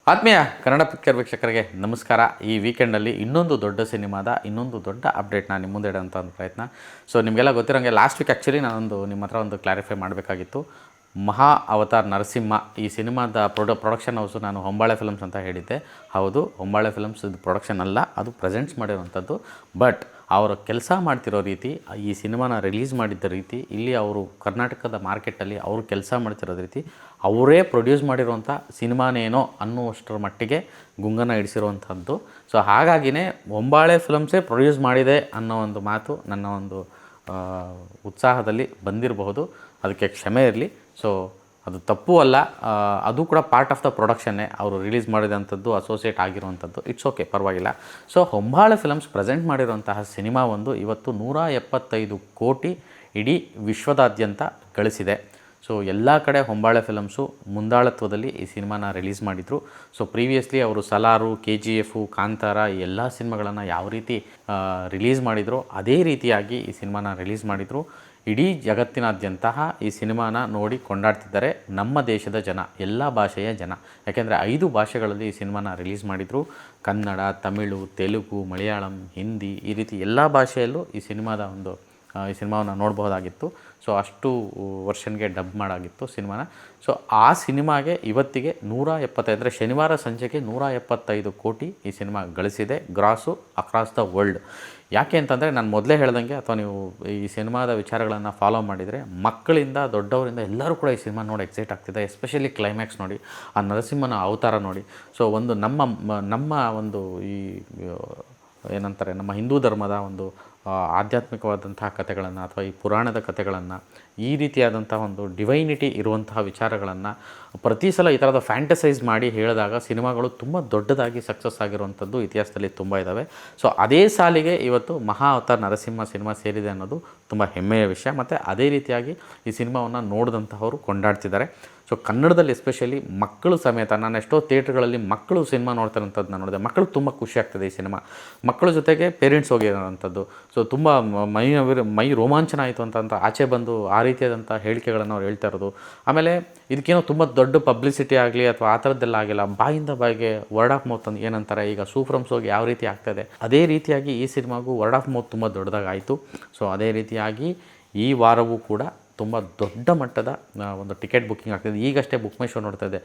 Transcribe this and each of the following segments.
ಆತ್ಮೀಯ ಕನ್ನಡ ಪಿಕ್ಚರ್ ವೀಕ್ಷಕರಿಗೆ ನಮಸ್ಕಾರ. ಈ ವೀಕೆಂಡಲ್ಲಿ ಇನ್ನೊಂದು ದೊಡ್ಡ ಸಿನಿಮಾದ ಇನ್ನೊಂದು ದೊಡ್ಡ ಅಪ್ಡೇಟ್ನ ನಿಮ್ಮ ಮುಂದೆ ಇಡೋಂಥ ಒಂದು ಪ್ರಯತ್ನ. ಸೊ ನಿಮಗೆಲ್ಲ ಗೊತ್ತಿರೋಂಗೆ ಲಾಸ್ಟ್ ವೀಕ್ ಆ್ಯಕ್ಚುಲಿ ನಾನೊಂದು ನಿಮ್ಮ ಹತ್ರ ಒಂದು ಕ್ಲಾರಿಫೈ ಮಾಡಬೇಕಾಗಿತ್ತು. ಮಹಾ ಅವತಾರ್ ನರಸಿಂಹ ಈ ಸಿನಿಮಾದ ಪ್ರೊಡಕ್ಷನ್ ಹೌಸು ನಾನು ಹೊಂಬಾಳೆ ಫಿಲ್ಮ್ಸ್ ಅಂತ ಹೇಳಿದ್ದೆ. ಹೌದು, ಹೊಂಬಾಳೆ ಫಿಲ್ಮ್ಸ್ ಇದು ಪ್ರೊಡಕ್ಷನ್ ಅಲ್ಲ, ಅದು ಪ್ರೆಸೆಂಟ್ಸ್ ಮಾಡಿರುವಂಥದ್ದು. ಬಟ್ ಅವರು ಕೆಲಸ ಮಾಡ್ತಿರೋ ರೀತಿ, ಈ ಸಿನಿಮಾನ ರಿಲೀಸ್ ಮಾಡಿದ್ದ ರೀತಿ, ಇಲ್ಲಿ ಅವರು ಕರ್ನಾಟಕದ ಮಾರ್ಕೆಟಲ್ಲಿ ಅವರು ಕೆಲಸ ಮಾಡ್ತಿರೋದು ರೀತಿ, ಅವರೇ ಪ್ರೊಡ್ಯೂಸ್ ಮಾಡಿರುವಂಥ ಸಿನಿಮಾನೇನೋ ಅನ್ನುವಷ್ಟರ ಮಟ್ಟಿಗೆ ಗುಂಗನ್ನು ಇಡಿಸಿರುವಂಥದ್ದು. ಸೊ ಹಾಗಾಗಿಯೇ ಹೊಂಬಾಳೆ ಫಿಲಮ್ಸೇ ಪ್ರೊಡ್ಯೂಸ್ ಮಾಡಿದೆ ಅನ್ನೋ ಒಂದು ಮಾತು ನನ್ನ ಒಂದು ಉತ್ಸಾಹದಲ್ಲಿ ಬಂದಿರಬಹುದು. ಅದಕ್ಕೆ ಕ್ಷಮೆ ಇರಲಿ. ಸೊ ಅದು ತಪ್ಪು ಅಲ್ಲ, ಅದು ಕೂಡ ಪಾರ್ಟ್ ಆಫ್ ದ ಪ್ರೊಡಕ್ಷನ್ನೇ. ಅವರು ರಿಲೀಸ್ ಮಾಡಿದಂಥದ್ದು ಅಸೋಸಿಯೇಟ್ ಆಗಿರುವಂಥದ್ದು, ಇಟ್ಸ್ ಓಕೆ, ಪರವಾಗಿಲ್ಲ. ಸೊ ಹೊಂಬಾಳೆ ಫಿಲಮ್ಸ್ ಪ್ರೆಸೆಂಟ್ ಮಾಡಿರುವಂತಹ ಸಿನಿಮಾ ಒಂದು ಇವತ್ತು 175 ಕೋಟಿ ಇಡೀ ವಿಶ್ವದಾದ್ಯಂತ ಗಳಿಸಿದೆ. ಸೊ ಎಲ್ಲ ಕಡೆ ಹೊಂಬಾಳೆ ಫಿಲಮ್ಸು ಮುಂದಾಳತ್ವದಲ್ಲಿ ಈ ಸಿನಿಮಾನ ರಿಲೀಸ್ ಮಾಡಿದರು. ಸೊ ಪ್ರೀವಿಯಸ್ಲಿ ಅವರು ಸಲಾರು, KGF, ಕಾಂತಾರ ಈ ಎಲ್ಲ ಸಿನಿಮಾಗಳನ್ನು ಯಾವ ರೀತಿ ರಿಲೀಸ್ ಮಾಡಿದ್ರು ಅದೇ ರೀತಿಯಾಗಿ ಈ ಸಿನಿಮಾನ ರಿಲೀಸ್ ಮಾಡಿದರು. ಇಡೀ ಜಗತ್ತಿನಾದ್ಯಂತ ಈ ಸಿನಿಮಾನ ನೋಡಿ ಕೊಂಡಾಡ್ತಿದ್ದಾರೆ ನಮ್ಮ ದೇಶದ ಜನ, ಎಲ್ಲ ಭಾಷೆಯ ಜನ. ಯಾಕೆಂದರೆ 5 ಭಾಷೆಗಳಲ್ಲಿ ಈ ಸಿನಿಮಾನ ರಿಲೀಸ್ ಮಾಡಿದರು. ಕನ್ನಡ, ತಮಿಳು, ತೆಲುಗು, ಮಲಯಾಳಂ, ಹಿಂದಿ, ಈ ರೀತಿ ಎಲ್ಲ ಭಾಷೆಯಲ್ಲೂ ಈ ಸಿನಿಮಾವನ್ನು ನೋಡಬಹುದಾಗಿತ್ತು. ಸೊ ಅಷ್ಟು ವರ್ಷನ್ಗೆ ಡಬ್ ಮಾಡಾಗಿತ್ತು ಸಿನಿಮಾನ. ಸೊ ಆ ಸಿನಿಮಾಗೆ ಇವತ್ತಿಗೆ 175 ಅಂದರೆ ಶನಿವಾರ ಸಂಜೆಗೆ 175 ಕೋಟಿ ಈ ಸಿನಿಮಾ ಗಳಿಸಿದೆ, ಗ್ರಾಸು ಅಕ್ರಾಸ್ ದ ವರ್ಲ್ಡ್. ಯಾಕೆ ಅಂತಂದರೆ ನಾನು ಮೊದಲೇ ಹೇಳ್ದಂಗೆ, ಅಥವಾ ನೀವು ಈ ಸಿನಿಮಾದ ವಿಚಾರಗಳನ್ನು ಫಾಲೋ ಮಾಡಿದರೆ ಮಕ್ಕಳಿಂದ ದೊಡ್ಡವರಿಂದ ಎಲ್ಲರೂ ಕೂಡ ಈ ಸಿನಿಮಾ ನೋಡಿ ಎಕ್ಸೈಟ್ ಆಗ್ತಿದೆ. ಎಸ್ಪೆಷಲಿ ಕ್ಲೈಮ್ಯಾಕ್ಸ್ ನೋಡಿ, ಆ ನರಸಿಂಹನ ಅವತಾರ ನೋಡಿ. ಸೊ ಒಂದು ನಮ್ಮ ಒಂದು ಈ ಏನಂತಾರೆ, ನಮ್ಮ ಹಿಂದೂ ಧರ್ಮದ ಒಂದು ಆಧ್ಯಾತ್ಮಿಕವಾದಂತಹ ಕಥೆಗಳನ್ನು ಅಥವಾ ಈ ಪುರಾಣದ ಕಥೆಗಳನ್ನು, ಈ ರೀತಿಯಾದಂಥ ಒಂದು ಡಿವೈನಿಟಿ ಇರುವಂತಹ ವಿಚಾರಗಳನ್ನು ಪ್ರತಿ ಸಲ ಈ ಥರದ ಫ್ಯಾಂಟಸೈಸ್ ಮಾಡಿ ಹೇಳಿದಾಗ ಸಿನಿಮಾಗಳು ತುಂಬ ದೊಡ್ಡದಾಗಿ ಸಕ್ಸಸ್ ಆಗಿರುವಂಥದ್ದು ಇತಿಹಾಸದಲ್ಲಿ ತುಂಬ ಇದ್ದಾವೆ. ಸೊ ಅದೇ ಸಾಲಿಗೆ ಇವತ್ತು ಮಹಾ ಅವತಾರ್ ನರಸಿಂಹ ಸಿನಿಮಾ ಸೇರಿದೆ ಅನ್ನೋದು ತುಂಬ ಹೆಮ್ಮೆಯ ವಿಷಯ. ಮತ್ತು ಅದೇ ರೀತಿಯಾಗಿ ಈ ಸಿನಿಮಾವನ್ನು ನೋಡಿದಂಥವರು ಕೊಂಡಾಡ್ತಿದ್ದಾರೆ. ಸೊ ಕನ್ನಡದಲ್ಲಿ ಎಸ್ಪೆಷಲಿ ಮಕ್ಕಳು ಸಮೇತ, ನಾನು ಎಷ್ಟೋ ಥಿಯೇಟ್ರ್ಗಳಲ್ಲಿ ಮಕ್ಕಳು ಸಿನಿಮಾ ನೋಡ್ತಾರಂಥದ್ದು ನಾನು ನೋಡಿದೆ. ಮಕ್ಕಳು ತುಂಬ ಖುಷಿ ಆಗ್ತದೆ ಈ ಸಿನಿಮಾ. ಮಕ್ಕಳ ಜೊತೆಗೆ ಪೇರೆಂಟ್ಸ್ ಹೋಗಿರೋವಂಥದ್ದು. ಸೊ ತುಂಬ ಮೈ ರೋಮಾಂಚನ ಆಯಿತು ಅಂತ ಆಚೆ ಬಂದು ಆ ರೀತಿಯಾದಂಥ ಹೇಳಿಕೆಗಳನ್ನು ಅವ್ರು ಹೇಳ್ತಾ ಇರೋದು. ಆಮೇಲೆ ಇದಕ್ಕೇನೋ ತುಂಬ ದೊಡ್ಡ ಪಬ್ಲಿಸಿಟಿ ಆಗಲಿ ಅಥವಾ ಆ ಥರದ್ದೆಲ್ಲ ಆಗಿಲ್ಲ, ಬಾಯಿಂದ ಬಾಯಿಗೆ ವರ್ಡ್ ಆಫ್ ಮೌತ್ ಅಂತ ಏನಂತಾರೆ, ಈಗ ಸೂಫ್ರಮ್ಸ್ ಹೋಗಿ ಯಾವ ರೀತಿ ಆಗ್ತಾಯಿದೆ ಅದೇ ರೀತಿಯಾಗಿ ಈ ಸಿನಿಮಾಗೂ ವರ್ಡ್ ಆಫ್ ಮೌತ್ ತುಂಬ ದೊಡ್ಡದಾಗಾಯಿತು. ಸೊ ಅದೇ ರೀತಿಯಾಗಿ ಈ ವಾರವೂ ಕೂಡ ತುಂಬ ದೊಡ್ಡ ಮಟ್ಟದ ಒಂದು ಟಿಕೆಟ್ ಬುಕ್ಕಿಂಗ್ ಆಗ್ತಿದೆ. ಈಗಷ್ಟೇ ಬುಕ್ ಮೈ ಶೋ ನೋಡ್ತಾ ಇದ್ದೆ,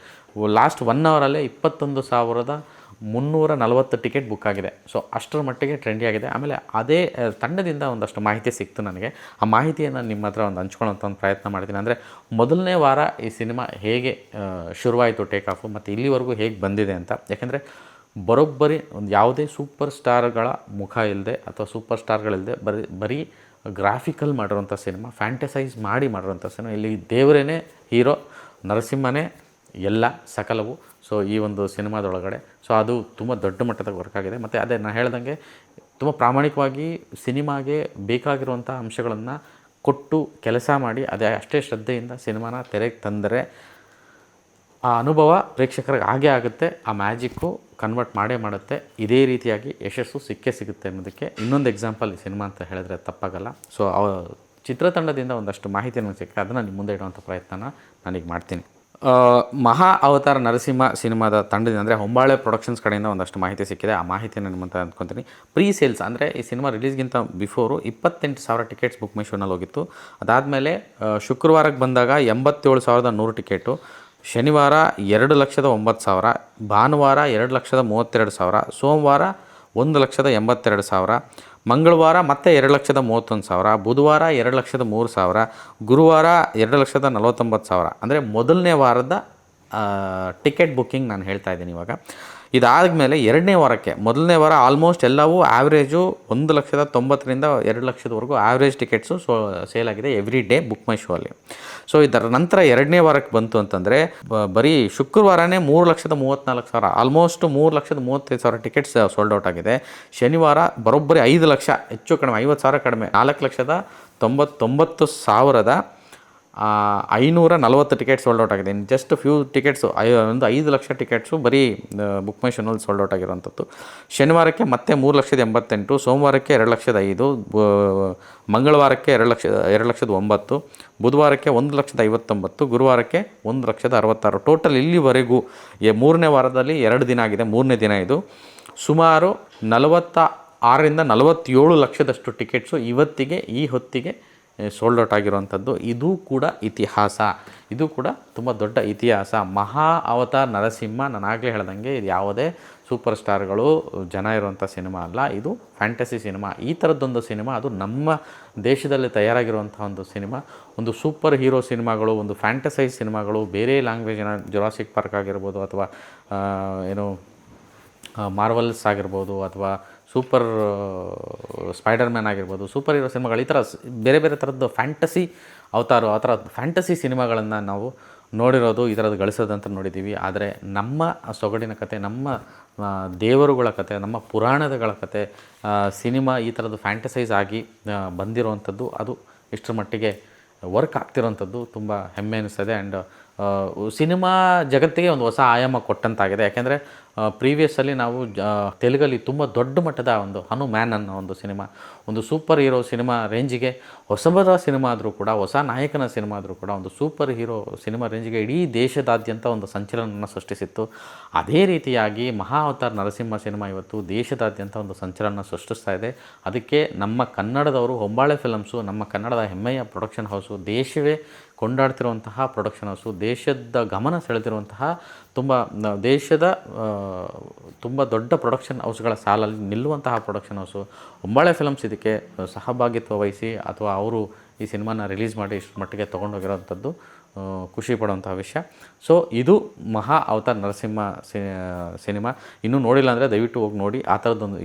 ಲಾಸ್ಟ್ 1 ಅವರಲ್ಲೇ 21,340 ಟಿಕೆಟ್ ಬುಕ್ ಆಗಿದೆ. ಸೊ ಅಷ್ಟರ ಮಟ್ಟಿಗೆ ಟ್ರೆಂಡಿ ಆಗಿದೆ. ಆಮೇಲೆ ಅದೇ ತಂಡದಿಂದ ಒಂದಷ್ಟು ಮಾಹಿತಿ ಸಿಕ್ತು ನನಗೆ. ಆ ಮಾಹಿತಿಯನ್ನು ನಿಮ್ಮ ಹತ್ರ ಒಂದು ಹಂಚ್ಕೊಳ್ಳೋಂಥ ಒಂದು ಪ್ರಯತ್ನ ಮಾಡ್ತೀನಿ. ಅಂದರೆ ಮೊದಲನೇ ವಾರ ಈ ಸಿನಿಮಾ ಹೇಗೆ ಶುರುವಾಯಿತು ಟೇಕ್ ಆಫು, ಮತ್ತು ಇಲ್ಲಿವರೆಗೂ ಹೇಗೆ ಬಂದಿದೆ ಅಂತ. ಯಾಕೆಂದರೆ ಬರೋಬ್ಬರಿ ಒಂದು ಯಾವುದೇ ಸೂಪರ್ ಸ್ಟಾರ್ಗಳ ಮುಖ ಇಲ್ಲದೆ ಅಥವಾ ಸೂಪರ್ ಸ್ಟಾರ್ಗಳಿಲ್ಲದೆ ಬರೀ ಗ್ರಾಫಿಕಲ್ ಮಾಡಿರೋಂಥ ಸಿನಿಮಾ, ಫ್ಯಾಂಟಸೈಸ್ ಮಾಡಿರೋಂಥ ಸಿನಿಮಾ. ಇಲ್ಲಿ ದೇವರೇ ಹೀರೋ, ನರಸಿಂಹನೇ ಎಲ್ಲ ಸಕಲವು. ಸೊ ಈ ಒಂದು ಸಿನಿಮಾದೊಳಗಡೆ ಸೊ ಅದು ತುಂಬ ದೊಡ್ಡ ಮಟ್ಟದ ವರ್ಕ್ ಆಗಿದೆ. ಮತ್ತು ಅದೇ ನಾನು ಹೇಳ್ದಂಗೆ ತುಂಬ ಪ್ರಾಮಾಣಿಕವಾಗಿ ಸಿನಿಮಾಗೆ ಬೇಕಾಗಿರುವಂಥ ಅಂಶಗಳನ್ನು ಕೊಟ್ಟು ಕೆಲಸ ಮಾಡಿ ಅಷ್ಟೇ ಶ್ರದ್ಧೆಯಿಂದ ಸಿನಿಮಾನ ತೆರೆಗೆ ತಂದರೆ ಆ ಅನುಭವ ಪ್ರೇಕ್ಷಕರಿಗೆ ಹಾಗೇ ಆಗುತ್ತೆ. ಆ ಮ್ಯಾಜಿಕ್ಕು ಕನ್ವರ್ಟ್ ಮಾಡುತ್ತೆ. ಇದೇ ರೀತಿಯಾಗಿ ಯಶಸ್ಸು ಸಿಗುತ್ತೆ ಅನ್ನೋದಕ್ಕೆ ಇನ್ನೊಂದು ಎಕ್ಸಾಂಪಲ್ ಈ ಸಿನಿಮಾ ಅಂತ ಹೇಳಿದ್ರೆ ತಪ್ಪಾಗಲ್ಲ. ಸೊ ಚಿತ್ರತಂಡದಿಂದ ಒಂದಷ್ಟು ಮಾಹಿತಿಯನ್ನು ಸಿಕ್ಕರೆ ಅದನ್ನು ನಿಮ್ಮ ಮುಂದೆ ಇಡುವಂಥ ಪ್ರಯತ್ನನ ನಾನೀಗ ಮಾಡ್ತೀನಿ. ಮಹಾ ಅವತಾರ ನರಸಿಂಹ ಸಿನಿಮಾದ ತಂಡದಿಂದ ಅಂದರೆ ಹೊಂಬಾಳೆ ಪ್ರೊಡಕ್ಷನ್ಸ್ ಕಡೆಯಿಂದ ಒಂದಷ್ಟು ಮಾಹಿತಿ ಸಿಕ್ಕಿದೆ. ಆ ಮಾಹಿತಿಯನ್ನು ನಿಮ್ಮಂತ ಅಂದ್ಕೊತೀನಿ. ಪ್ರೀ ಸೇಲ್ಸ್ ಅಂದರೆ ಈ ಸಿನಿಮಾ ರಿಲೀಸ್ಗಿಂತ ಬಿಫೋರು 28,000 ಟಿಕೆಟ್ಸ್ ಬುಕ್ ಮೈ ಶೋನಲ್ಲಿ ಹೋಗಿತ್ತು. ಅದಾದಮೇಲೆ ಶುಕ್ರವಾರಕ್ಕೆ ಬಂದಾಗ 87,100 ಟಿಕೆಟು, ಶನಿವಾರ 2,09,000, ಭಾನುವಾರ 2,32,000, ಸೋಮವಾರ 1,82,000, ಮಂಗಳವಾರ ಮತ್ತೆ 2,31,000, ಬುಧವಾರ 2,03,000, ಗುರುವಾರ 2,49,000. ಅಂದರೆ ಮೊದಲನೇ ವಾರದ ಟಿಕೆಟ್ ಬುಕ್ಕಿಂಗ್ ನಾನು ಹೇಳ್ತಾ ಇದ್ದೀನಿ ಇವಾಗ. ಇದಾದಮೇಲೆ ಎರಡನೇ ವಾರಕ್ಕೆ, ಮೊದಲನೇ ವಾರ ಆಲ್ಮೋಸ್ಟ್ ಎಲ್ಲವೂ ಆ್ಯಾವ್ರೇಜು 1,90,000ರಿಂದ 2,00,000ವರೆಗೂ ಆ್ಯಾವ್ರೇಜ್ ಟಿಕೆಟ್ಸು ಸೇಲ್ ಆಗಿದೆ ಎವ್ರಿ ಡೇ ಬುಕ್ ಮೈ ಶೋ ಅಲ್ಲಿ. ಸೊ ಇದರ ನಂತರ ಎರಡನೇ ವಾರಕ್ಕೆ ಬಂತು ಅಂತಂದರೆ ಬರೀ ಶುಕ್ರವಾರನೇ 3,34,000, ಆಲ್ಮೋಸ್ಟ್ 3,35,000 ಟಿಕೆಟ್ಸ್ ಸೋಲ್ಡ್ ಔಟ್ ಆಗಿದೆ. ಶನಿವಾರ ಬರೋಬ್ಬರಿ 5 ಲಕ್ಷ, ಹೆಚ್ಚು ಕಡಿಮೆ 50,000 ಕಡಿಮೆ 4,99,000 540 ಟಿಕೆಟ್ ಸೋಲ್ಡ್ ಔಟ್ ಆಗಿದೆ. ಇನ್ನು ಜಸ್ಟ್ ಫ್ಯೂ ಟಿಕೆಟ್ಸು ಒಂದು 5 ಲಕ್ಷ ಟಿಕೆಟ್ಸು ಬರೀ ಬುಕ್ ಮೈ ಶೋನಲ್ಲಿ ಸೋಲ್ಡ್ ಔಟ್ ಆಗಿರುವಂಥದ್ದು. ಶನಿವಾರಕ್ಕೆ ಮತ್ತೆ 3,88,000, ಸೋಮವಾರಕ್ಕೆ 2,05,000, ಮಂಗಳವಾರಕ್ಕೆ 2,09,000, ಬುಧವಾರಕ್ಕೆ 1,59,000, ಗುರುವಾರಕ್ಕೆ 1,66,000. ಟೋಟಲ್ ಇಲ್ಲಿವರೆಗೂ ಮೂರನೇ ವಾರದಲ್ಲಿ 2 ದಿನ ಆಗಿದೆ, ಮೂರನೇ ದಿನ ಇದು. ಸುಮಾರು 46ರಿಂದ 47 ಲಕ್ಷದಷ್ಟು ಟಿಕೆಟ್ಸು ಇವತ್ತಿಗೆ ಈ ಹೊತ್ತಿಗೆ ಸೋಲ್ಡ್ ಔಟ್ ಆಗಿರುವಂಥದ್ದು. ಇದು ಕೂಡ ಇತಿಹಾಸ, ಇದು ಕೂಡ ತುಂಬ ದೊಡ್ಡ ಇತಿಹಾಸ. ಮಹಾ ಅವತಾರ್ ನರಸಿಂಹ, ನಾನಾಗಲೇ ಹೇಳ್ದಂಗೆ ಇದು ಯಾವುದೇ ಸೂಪರ್ ಸ್ಟಾರ್ಗಳು ಜನ ಇರುವಂಥ ಸಿನಿಮಾ ಅಲ್ಲ, ಇದು ಫ್ಯಾಂಟಸಿ ಸಿನಿಮಾ. ಈ ಥರದ್ದೊಂದು ಸಿನಿಮಾ, ಅದು ನಮ್ಮ ದೇಶದಲ್ಲಿ ತಯಾರಾಗಿರುವಂಥ ಒಂದು ಸಿನಿಮಾ. ಒಂದು ಸೂಪರ್ ಹೀರೋ ಸಿನಿಮಾಗಳು, ಒಂದು ಫ್ಯಾಂಟಸೈಸ್ ಸಿನಿಮಾಗಳು ಬೇರೆ ಲ್ಯಾಂಗ್ವೇಜಿನ ಜುರಾಸಿಕ್ ಪಾರ್ಕ್ ಆಗಿರ್ಬೋದು, ಅಥವಾ ಏನು ಮಾರ್ವಲ್ಸ್ ಆಗಿರ್ಬೋದು, ಅಥವಾ ಸೂಪರ್ ಸ್ಪೈಡರ್ ಮ್ಯಾನ್ ಆಗಿರ್ಬೋದು, ಸೂಪರ್ ಹೀರೋ ಸಿನಿಮಾಗಳು, ಈ ಥರ ಬೇರೆ ಬೇರೆ ಥರದ್ದು ಫ್ಯಾಂಟಸಿ ಅವತಾರು, ಆ ಥರ ಫ್ಯಾಂಟಸಿ ಸಿನಿಮಾಗಳನ್ನು ನಾವು ನೋಡಿರೋದು, ಈ ಥರದ್ದು ಗಳಿಸೋದಂತ ನೋಡಿದ್ದೀವಿ. ಆದರೆ ನಮ್ಮ ಸೊಗಡಿನ ಕತೆ, ನಮ್ಮ ದೇವರುಗಳ ಕತೆ, ನಮ್ಮ ಪುರಾಣಗಳ ಕತೆ ಸಿನಿಮಾ ಈ ಥರದ್ದು ಫ್ಯಾಂಟಸೈಸ್ ಆಗಿ ಬಂದಿರುವಂಥದ್ದು, ಅದು ಇಷ್ಟರ ಮಟ್ಟಿಗೆ ವರ್ಕ್ ಆಗ್ತಿರೋವಂಥದ್ದು ತುಂಬ ಹೆಮ್ಮೆ ಅನ್ನಿಸ್ತದೆ. ಆ್ಯಂಡ್ ಸಿನಿಮಾ ಜಗತ್ತಿಗೆ ಒಂದು ಹೊಸ ಆಯಾಮ ಕೊಟ್ಟಂತಾಗಿದೆ. ಯಾಕೆಂದರೆ ಪ್ರೀವಿಯಸ್ಸಲ್ಲಿ ನಾವು ತೆಲುಗಲ್ಲಿ ತುಂಬ ದೊಡ್ಡ ಮಟ್ಟದ ಒಂದು ಹನುಮ್ಯಾನ್ ಅನ್ನೋ ಒಂದು ಸಿನಿಮಾ, ಒಂದು ಸೂಪರ್ ಹೀರೋ ಸಿನಿಮಾ ರೇಂಜಿಗೆ, ಹೊಸಬರ ಸಿನಿಮಾ ಆದರೂ ಕೂಡ, ಹೊಸ ನಾಯಕನ ಸಿನಿಮಾ ಆದರೂ ಕೂಡ ಒಂದು ಸೂಪರ್ ಹೀರೋ ಸಿನಿಮಾ ರೇಂಜಿಗೆ ಇಡೀ ದೇಶದಾದ್ಯಂತ ಒಂದು ಸಂಚಲನವನ್ನು ಸೃಷ್ಟಿಸಿತ್ತು. ಅದೇ ರೀತಿಯಾಗಿ ಮಹಾ ಅವತಾರ್ ನರಸಿಂಹ ಸಿನಿಮಾ ಇವತ್ತು ದೇಶದಾದ್ಯಂತ ಒಂದು ಸಂಚಲನ ಸೃಷ್ಟಿಸ್ತಾ ಇದೆ. ಅದಕ್ಕೆ ನಮ್ಮ ಕನ್ನಡದವರು, ಹೊಂಬಾಳೆ ಫಿಲಮ್ಸು, ನಮ್ಮ ಕನ್ನಡದ ಹೆಮ್ಮೆಯ ಪ್ರೊಡಕ್ಷನ್ ಹೌಸು, ದೇಶವೇ ಕೊಂಡಾಡ್ತಿರುವಂತಹ ಪ್ರೊಡಕ್ಷನ್ ಹೌಸು, ದೇಶದ ಗಮನ ಸೆಳೆದಿರುವಂತಹ ದೇಶದ ತುಂಬ ದೊಡ್ಡ ಪ್ರೊಡಕ್ಷನ್ ಹೌಸ್ಗಳ ಸಾಲಲ್ಲಿ ನಿಲ್ಲುವಂತಹ ಪ್ರೊಡಕ್ಷನ್ ಹೌಸು ಹೊಂಬಾಳೆ ಫಿಲಮ್ಸ್ ಇದಕ್ಕೆ ಸಹಭಾಗಿತ್ವ ವಹಿಸಿ, ಅಥವಾ ಅವರು ಈ ಸಿನಿಮಾನ ರಿಲೀಸ್ ಮಾಡಿ ಇಷ್ಟು ಮಟ್ಟಿಗೆ ತೊಗೊಂಡೋಗಿರೋವಂಥದ್ದು ಖುಷಿ ಪಡುವಂಥ ವಿಷಯ. ಸೊ ಇದು ಮಹಾ ಅವತಾರ್ ನರಸಿಂಹ ಸಿನಿಮಾ. ಇನ್ನೂ ನೋಡಿಲ್ಲ ಅಂದರೆ ದಯವಿಟ್ಟು ಹೋಗಿ ನೋಡಿ.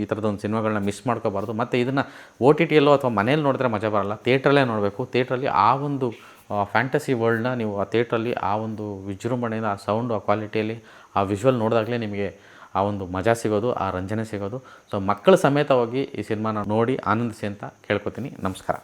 ಈ ಥರದ್ದೊಂದು ಸಿನಿಮಾಗಳನ್ನ ಮಿಸ್ ಮಾಡ್ಕೋಬಾರ್ದು. ಮತ್ತು ಇದನ್ನು OTTಯಲ್ಲೋ ಅಥವಾ ಮನೇಲಿ ನೋಡಿದ್ರೆ ಮಜಾ ಬರೋಲ್ಲ, ಥಿಯೇಟ್ರಲ್ಲೇ ನೋಡಬೇಕು. ಥಿಯೇಟ್ರಲ್ಲಿ ಆ ಒಂದು ಫ್ಯಾಂಟಸಿ ವರ್ಲ್ಡ್ನ ನೀವು ಆ ಥಿಯೇಟ್ರಲ್ಲಿ ಆ ಒಂದು ವಿಜೃಂಭಣೆಯಿಂದ, ಆ ಸೌಂಡು, ಆ ಕ್ವಾಲಿಟಿಯಲ್ಲಿ, ಆ ವಿಜುವಲ್ ನೋಡಿದಾಗಲೇ ನಿಮಗೆ ಆ ಒಂದು ಮಜಾ ಸಿಗೋದು, ಆ ರಂಜನೆ ಸಿಗೋದು. ಸೊ ಮಕ್ಕಳ ಸಮೇತವಾಗಿ ಈ ಸಿನಿಮಾನ ನೋಡಿ ಆನಂದಿಸಿ ಅಂತ ಕೇಳ್ಕೊತೀನಿ. ನಮಸ್ಕಾರ.